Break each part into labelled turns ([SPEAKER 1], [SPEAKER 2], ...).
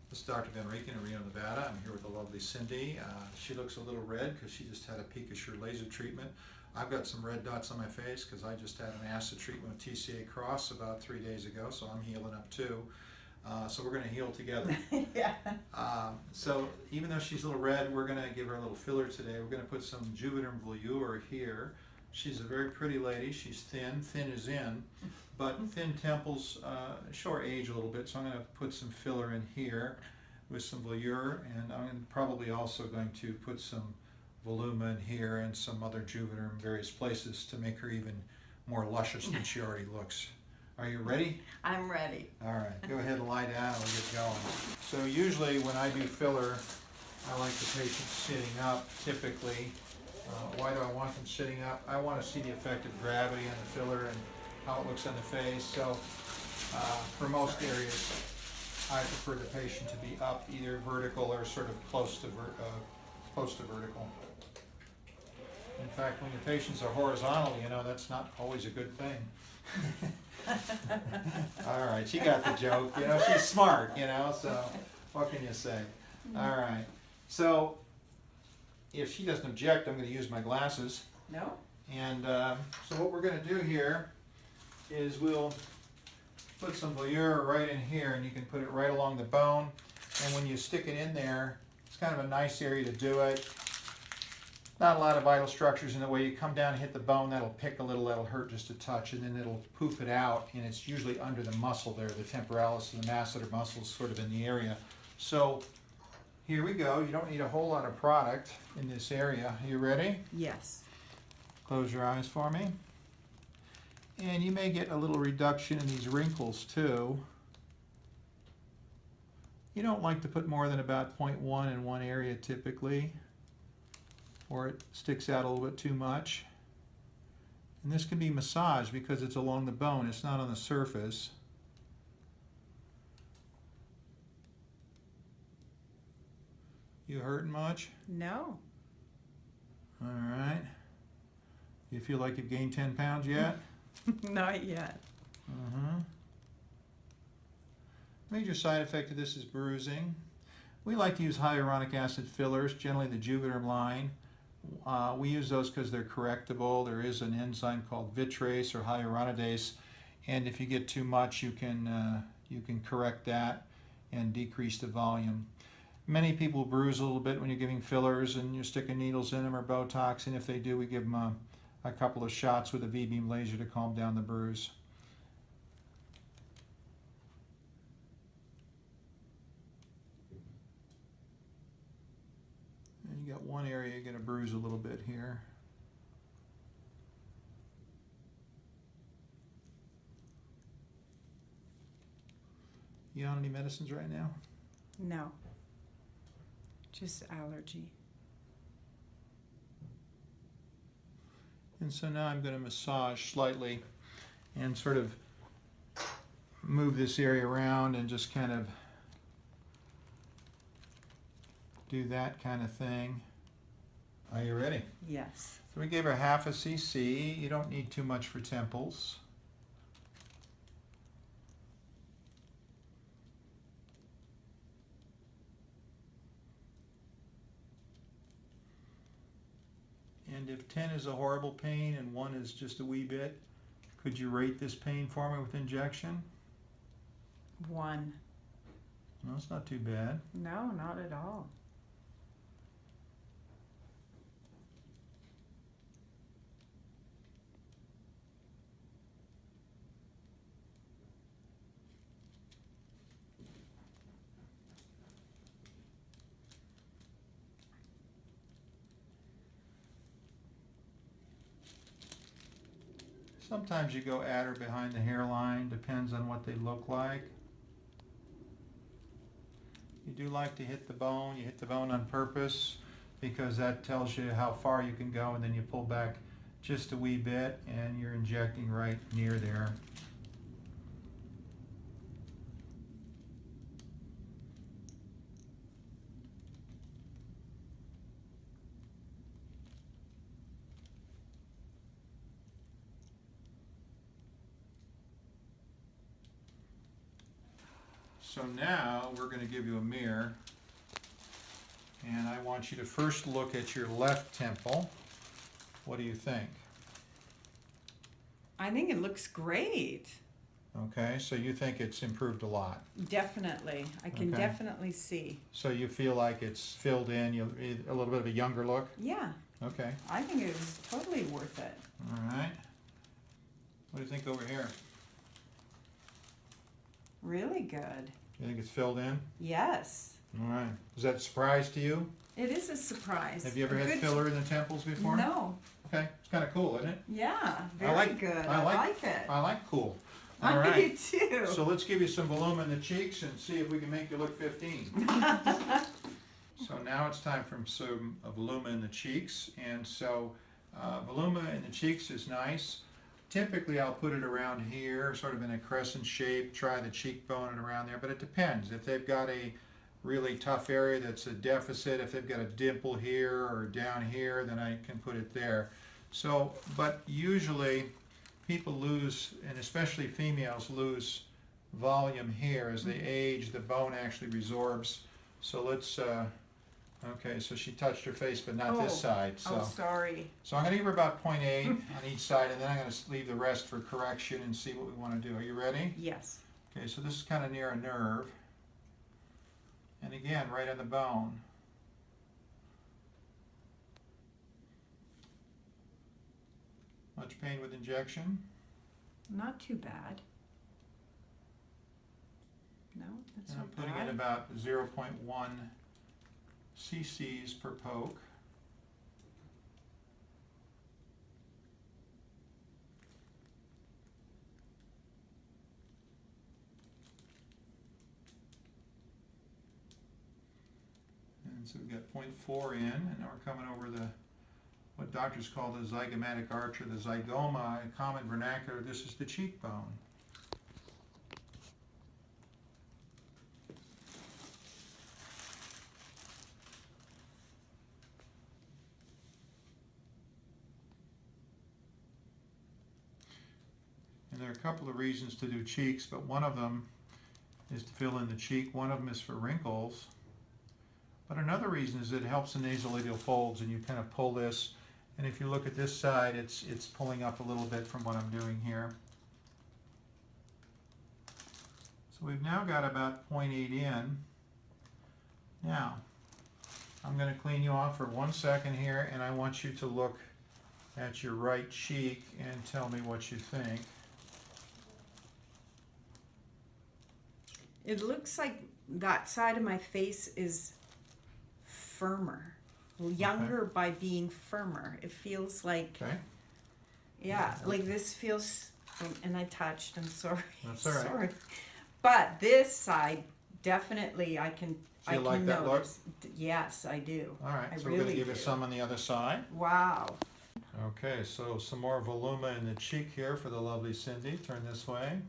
[SPEAKER 1] This is Dr. Van Reken in Reno, Nevada. I'm here with the lovely Cindy. She looks a little red because she just had a Picasure laser treatment. I've got some red dots on my face because I just had an acid treatment with TCA Cross about 3 days ago, so I'm healing up too. So we're going to heal together.
[SPEAKER 2] Yeah.
[SPEAKER 1] So even though she's a little red, we're going to give her a little filler today. We're going to put some Juvederm Vollure here. She's a very pretty lady. She's thin. Thin is in. But thin temples show her age a little bit, so I'm going to put some filler in here with some Vollure, and I'm probably also going to put some Voluma in here and some other Juvederm in various places to make her even more luscious than she already looks. Are you ready?
[SPEAKER 2] I'm ready.
[SPEAKER 1] All right, go ahead and lie down and we'll get going. So usually when I do filler, I like the patient sitting up typically. Why do I want them sitting up? I want to see the effect of gravity on the filler and how it looks on the face. So for most areas, I prefer the patient to be up, either vertical or sort of close to vertical. In fact, when your patients are horizontal, you know, that's not always a good thing. All right, she got the joke. You know, she's smart, you know, so what can you say? All right, so if she doesn't object, I'm going to use my glasses.
[SPEAKER 2] No?
[SPEAKER 1] And so what we're going to do here is we'll put some Vollure right in here, and you can put it right along the bone. And when you stick it in there, it's kind of a nice area to do it. Not a lot of vital structures in the way. You come down and hit the bone, that'll pick a little, that'll hurt just a touch, and then it'll poof it out, and it's usually under the muscle there, the temporalis and the masseter muscles sort of in the area. So here we go. You don't need a whole lot of product in this area. Are you ready?
[SPEAKER 2] Yes.
[SPEAKER 1] Close your eyes for me. And you may get a little reduction in these wrinkles too. You don't like to put more than about 0.1 in one area typically, or it sticks out a little bit too much. And this can be massaged because it's along the bone, it's not on the surface. You hurting much?
[SPEAKER 2] No.
[SPEAKER 1] All right. You feel like you've gained 10 pounds yet?
[SPEAKER 2] Not yet.
[SPEAKER 1] Major side effect of this is bruising. We like to use hyaluronic acid fillers, generally the Juvederm line. We use those because they're correctable. There is an enzyme called vitrase or hyaluronidase, and if you get too much, you can correct that and decrease the volume. Many people bruise a little bit when you're giving fillers and you're sticking needles in them or Botox, and if they do, we give them a couple of shots with a Vbeam laser to calm down the bruise. And you got one area you're going to bruise a little bit here. You on any medicines right now?
[SPEAKER 2] No. Just allergy.
[SPEAKER 1] And so now I'm going to massage slightly and sort of move this area around and just kind of do that kind of thing. Are you ready?
[SPEAKER 2] Yes.
[SPEAKER 1] So we gave her half a cc. You don't need too much for temples. And if 10 is a horrible pain and 1 is just a wee bit, could you rate this pain for me with injection?
[SPEAKER 2] 1.
[SPEAKER 1] No, it's not too bad.
[SPEAKER 2] No, not at all.
[SPEAKER 1] Sometimes you go at or behind the hairline, depends on what they look like. You do like to hit the bone. You hit the bone on purpose because that tells you how far you can go, and then you pull back just a wee bit and you're injecting right near there. So now we're going to give you a mirror, and I want you to first look at your left temple. What do you think?
[SPEAKER 2] I think it looks great.
[SPEAKER 1] Okay, so you think it's improved a lot.
[SPEAKER 2] Definitely. I can
[SPEAKER 1] Okay.
[SPEAKER 2] definitely see.
[SPEAKER 1] So you feel like it's filled in, a little bit of a younger look?
[SPEAKER 2] Yeah,
[SPEAKER 1] Okay,
[SPEAKER 2] I think it was totally worth it.
[SPEAKER 1] all right. What do you think over here?
[SPEAKER 2] Really good.
[SPEAKER 1] You think it's filled in?
[SPEAKER 2] Yes.
[SPEAKER 1] All right. Is that a surprise to you?
[SPEAKER 2] It is a surprise.
[SPEAKER 1] Have you ever
[SPEAKER 2] A
[SPEAKER 1] had
[SPEAKER 2] good-
[SPEAKER 1] filler in the temples before?
[SPEAKER 2] No.
[SPEAKER 1] Okay, it's kind of cool, isn't it?
[SPEAKER 2] Yeah, very
[SPEAKER 1] like-
[SPEAKER 2] good.
[SPEAKER 1] I
[SPEAKER 2] I
[SPEAKER 1] like-
[SPEAKER 2] like it.
[SPEAKER 1] I like cool. All
[SPEAKER 2] I
[SPEAKER 1] right.
[SPEAKER 2] do too.
[SPEAKER 1] So let's give you some Voluma in the cheeks and see if we can make you look 15. So now it's time for some Voluma in the cheeks. And so Voluma in the cheeks is nice. Typically I'll put it around here, sort of in a crescent shape, try the cheekbone and around there, but it depends. If they've got a really tough area that's a deficit, if they've got a dimple here or down here, then I can put it there. So, but usually people lose, and especially females, lose volume here. As they age, the bone actually resorbs. So let's, okay, so she touched her face, but not this side. So,
[SPEAKER 2] Oh, sorry.
[SPEAKER 1] so I'm going to give her about 0.8 on each side, and then I'm going to leave the rest for correction and see what we want to do. Are you ready?
[SPEAKER 2] Yes.
[SPEAKER 1] Okay, so this is kind of near a nerve. And again, right on the bone. Much pain with injection?
[SPEAKER 2] Not too bad. No, that's
[SPEAKER 1] And I'm
[SPEAKER 2] not
[SPEAKER 1] putting
[SPEAKER 2] bad.
[SPEAKER 1] in about 0.1 cc's per poke. And so we've got 0.4 in, and now we're coming over the what doctors call the zygomatic arch or the zygoma. In common vernacular, this is the cheekbone. And there are a couple of reasons to do cheeks, but one of them is to fill in the cheek. One of them is for wrinkles. But another reason is it helps the nasolabial folds, and you kind of pull this. And if you look at this side, it's pulling up a little bit from what I'm doing here. So we've now got about 0.8 in. Now, I'm going to clean you off for 1 second here, and I want you to look at your right cheek and tell me what you think.
[SPEAKER 2] It looks like that side of my face is firmer. Younger by being firmer. It feels like,
[SPEAKER 1] Okay?
[SPEAKER 2] yeah, like this feels, and I touched, I'm sorry.
[SPEAKER 1] That's all right.
[SPEAKER 2] Sorry. But this side, definitely I can,
[SPEAKER 1] Do you like that look?
[SPEAKER 2] notice. Yes, I do.
[SPEAKER 1] All right,
[SPEAKER 2] I
[SPEAKER 1] so we're going to
[SPEAKER 2] really
[SPEAKER 1] give you
[SPEAKER 2] do.
[SPEAKER 1] some on the other side.
[SPEAKER 2] Wow.
[SPEAKER 1] Okay, so some more Voluma in the cheek here for the lovely Cindy. Turn this way.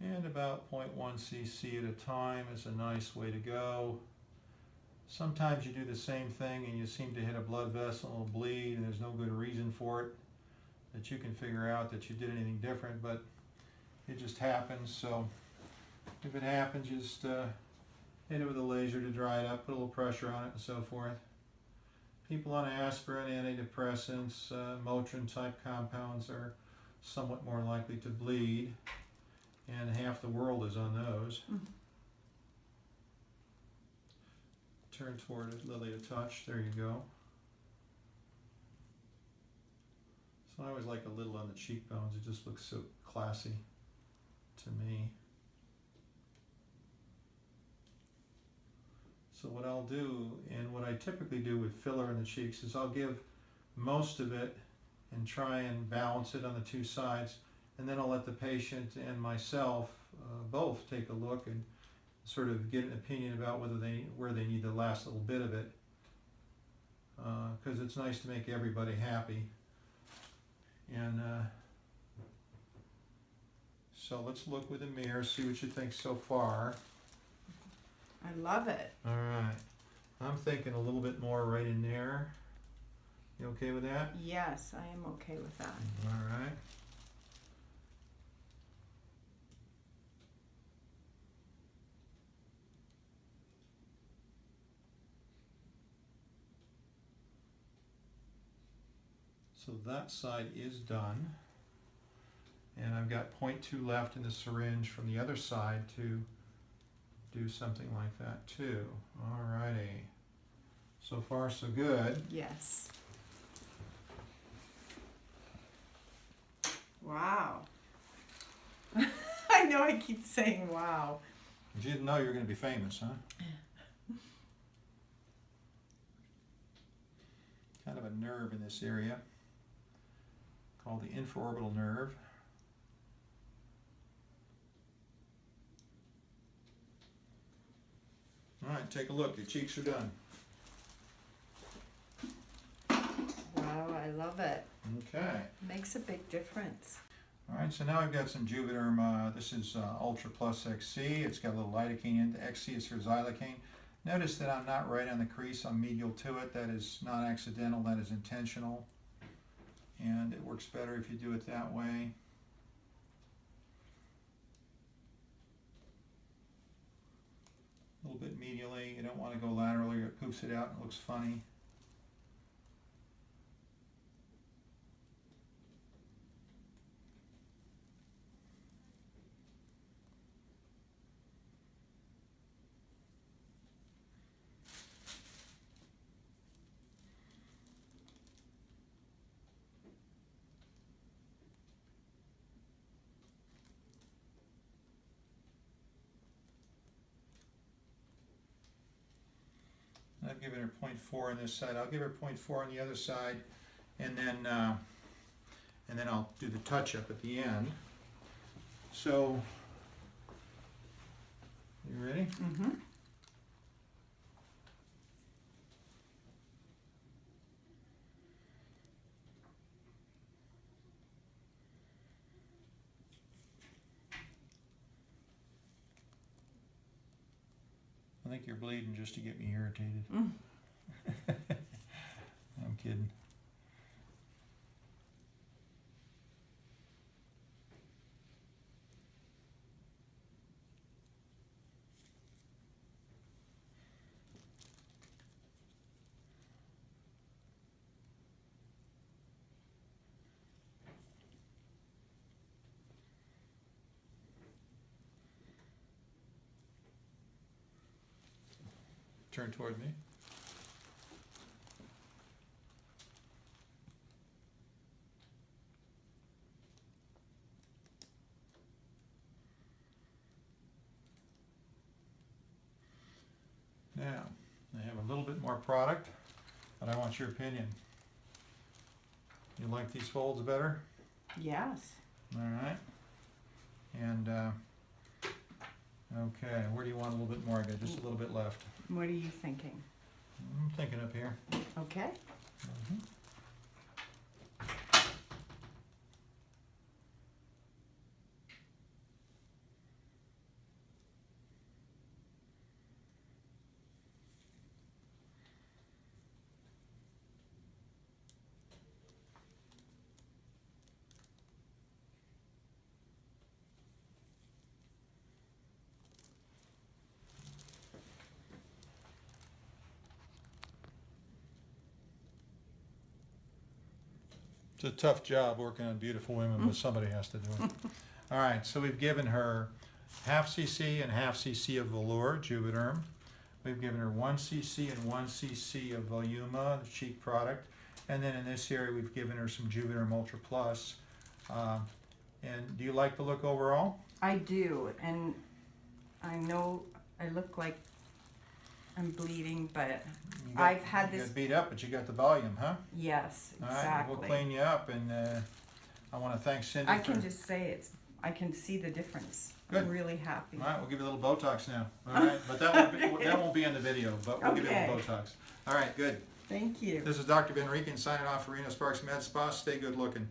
[SPEAKER 1] And about 0.1 cc at a time is a nice way to go. Sometimes you do the same thing and you seem to hit a blood vessel and it'll bleed, and there's no good reason for it that you can figure out that you did anything different, but it just happens. So if it happens, just hit it with a laser to dry it up, put a little pressure on it and so forth. People on aspirin, antidepressants, Motrin type compounds are somewhat more likely to bleed, and half the world is on those. Turn toward it, Lily, a touch. There you go. So I always like a little on the cheekbones. It just looks so classy to me. So what I'll do, and what I typically do with filler in the cheeks, is I'll give most of it and try and balance it on the two sides, and then I'll let the patient and myself both take a look and sort of get an opinion about where they need the last little bit of it, because it's nice to make everybody happy. And so let's look with a mirror, see what you think so far.
[SPEAKER 2] I love it.
[SPEAKER 1] All right, I'm thinking a little bit more right in there. You okay with that?
[SPEAKER 2] Yes, I am okay with that.
[SPEAKER 1] All right. So that side is done. And I've got 0.2 left in the syringe from the other side to do something like that too. Alrighty. So far so good.
[SPEAKER 2] Yes. Wow. I know I keep saying wow.
[SPEAKER 1] You didn't know you were going to be famous, huh? Kind of a nerve in this area called the infraorbital nerve. All right, take a look. Your cheeks are done.
[SPEAKER 2] Wow, I love it.
[SPEAKER 1] Okay.
[SPEAKER 2] Makes a big difference.
[SPEAKER 1] All right, so now I've got some Juvederm. This is Ultra Plus XC. It's got a little lidocaine in it. XC is for xylocaine. Notice that I'm not right on the crease. I'm medial to it. That is not accidental. That is intentional. And it works better if you do it that way. A little bit medially. You don't want to go laterally or it poofs it out and it looks funny. I've given her 0.4 on this side. I'll give her 0.4 on the other side, and then I'll do the touch-up at the end. So, you ready?
[SPEAKER 2] Mm-hmm.
[SPEAKER 1] I think you're bleeding just to get me irritated.
[SPEAKER 2] Mm.
[SPEAKER 1] I'm kidding. Turn toward me. Now, I have a little bit more product, but I want your opinion. You like these folds better?
[SPEAKER 2] Yes.
[SPEAKER 1] All right. And, okay, where do you want a little bit more? I got just a little bit left.
[SPEAKER 2] What are you thinking?
[SPEAKER 1] I'm thinking up here.
[SPEAKER 2] Okay.
[SPEAKER 1] Mm-hmm. It's a tough job working on beautiful women, but somebody has to do it. All right, so we've given her half cc and half cc of Vollure, Juvederm. We've given her 1 cc and 1 cc of Voluma, the cheek product. And then in this area, we've given her some Juvederm Ultra Plus. And do you like the look overall?
[SPEAKER 2] I do, and I know I look like I'm bleeding, but I've had
[SPEAKER 1] You
[SPEAKER 2] this.
[SPEAKER 1] got beat up, but you got the volume, huh?
[SPEAKER 2] Yes,
[SPEAKER 1] All right,
[SPEAKER 2] exactly.
[SPEAKER 1] we'll clean you up, and I want to thank Cindy
[SPEAKER 2] I
[SPEAKER 1] for...
[SPEAKER 2] can just say I can see the difference.
[SPEAKER 1] Good.
[SPEAKER 2] I'm really happy.
[SPEAKER 1] All right, we'll give you a little Botox now. All right, but that won't be on the video, but we'll give you a little
[SPEAKER 2] Okay.
[SPEAKER 1] Botox. All right, good.
[SPEAKER 2] Thank you.
[SPEAKER 1] This is Dr. Ben Reken signing off for Reno Sparks MedSpa. Stay good looking.